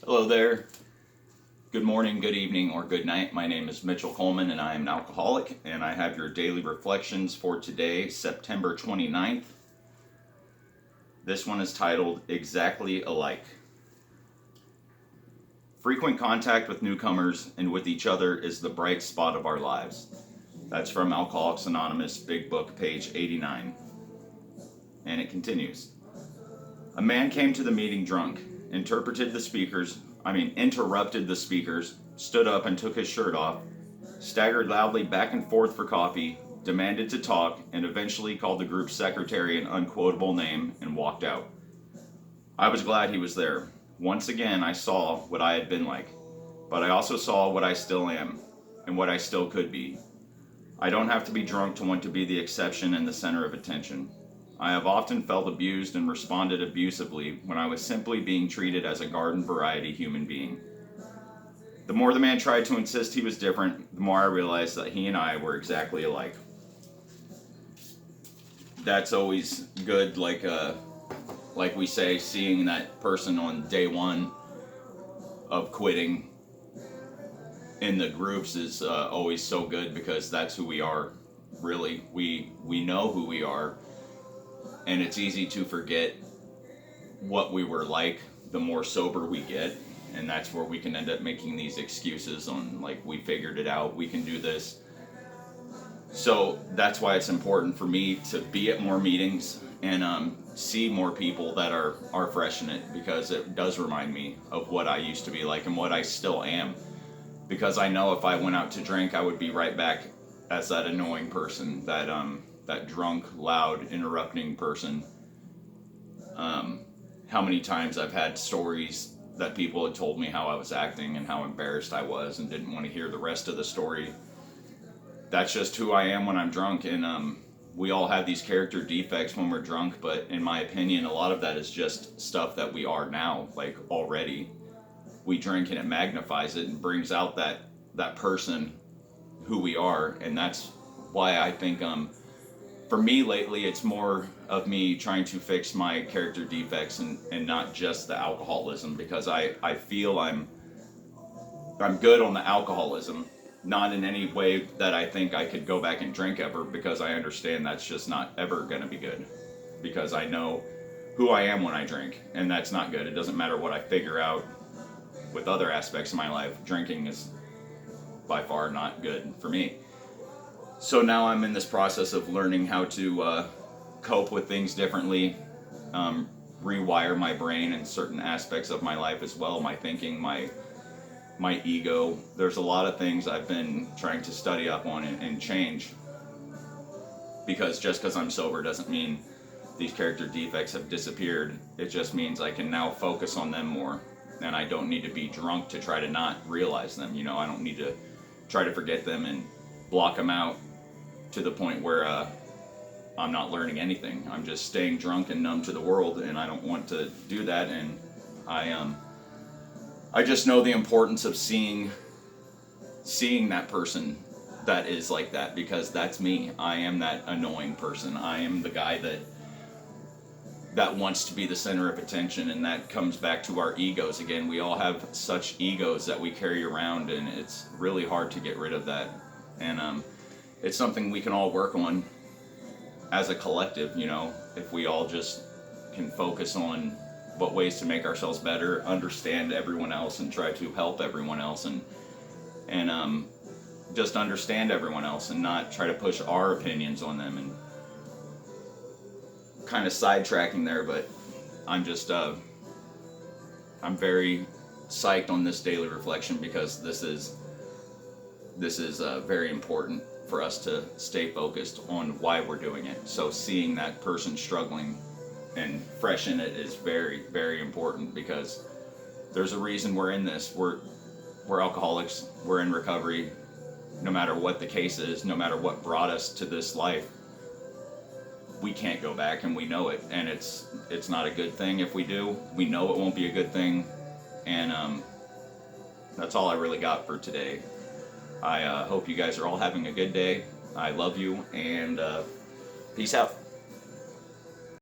Hello there. Good morning, good evening, or good night. My name is Mitchell Coleman and I am an alcoholic, and I have your daily reflections for today, September 29th. This one is titled Exactly Alike. Frequent contact with newcomers and with each other is the bright spot of our lives. That's from Alcoholics Anonymous, Big Book, page 89. And it continues. A man came to the meeting drunk, interrupted the speakers, stood up and took his shirt off, staggered loudly back and forth for coffee, demanded to talk, and eventually called the group's secretary an unquotable name and walked out. I was glad he was there. Once again, I saw what I had been like, but I also saw what I still am and what I still could be. I don't have to be drunk to want to be the exception and the center of attention. I have often felt abused and responded abusively when I was simply being treated as a garden variety human being. The more the man tried to insist he was different, the more I realized that he and I were exactly alike. That's always good, like we say, seeing that person on day one of quitting in the groups is always so good, because that's who we are, really. We know who we are. And it's easy to forget what we were like the more sober we get. And that's where we can end up making these excuses on, like, we figured it out, we can do this. So that's why it's important for me to be at more meetings and see more people that are fresh in it, because it does remind me of what I used to be like and what I still am. Because I know if I went out to drink, I would be right back as that annoying person, that drunk, loud, interrupting person. How many times I've had stories that people had told me how I was acting and how embarrassed I was and didn't want to hear the rest of the story. That's just who I am when I'm drunk, and we all have these character defects when we're drunk, but in my opinion, a lot of that is just stuff that we are now, like, already. We drink and it magnifies it and brings out that person who we are, and that's why I think for me lately, it's more of me trying to fix my character defects and not just the alcoholism, because I feel I'm good on the alcoholism, not in any way that I think I could go back and drink ever, because I understand that's just not ever going to be good, because I know who I am when I drink, and that's not good. It doesn't matter what I figure out with other aspects of my life. Drinking is by far not good for me. So now I'm in this process of learning how to cope with things differently, rewire my brain in certain aspects of my life as well, my thinking, my ego. There's a lot of things I've been trying to study up on and change, because just because I'm sober doesn't mean these character defects have disappeared. It just means I can now focus on them more, and I don't need to be drunk to try to not realize them. I don't need to try to forget them and block them out to the point where I'm not learning anything. I'm just staying drunk and numb to the world, and I don't want to do that. And I just know the importance of seeing that person that is like that, because that's me. I am that annoying person. I am the guy that wants to be the center of attention, and that comes back to our egos again. We all have such egos that we carry around, and it's really hard to get rid of that. And it's something we can all work on as a collective, if we all just can focus on what ways to make ourselves better, understand everyone else, and try to help everyone else, and just understand everyone else and not try to push our opinions on them. And kind of sidetracking there, but I'm just I'm very psyched on this daily reflection, because this is very important for us to stay focused on why we're doing it. So seeing that person struggling and fresh in it is very, very important, because there's a reason we're in this. We're alcoholics. We're in recovery. No matter what the case is, no matter what brought us to this life, we can't go back, and we know it. And it's not a good thing if we do. We know it won't be a good thing. And that's all I really got for today. I hope you guys are all having a good day. I love you, and peace out.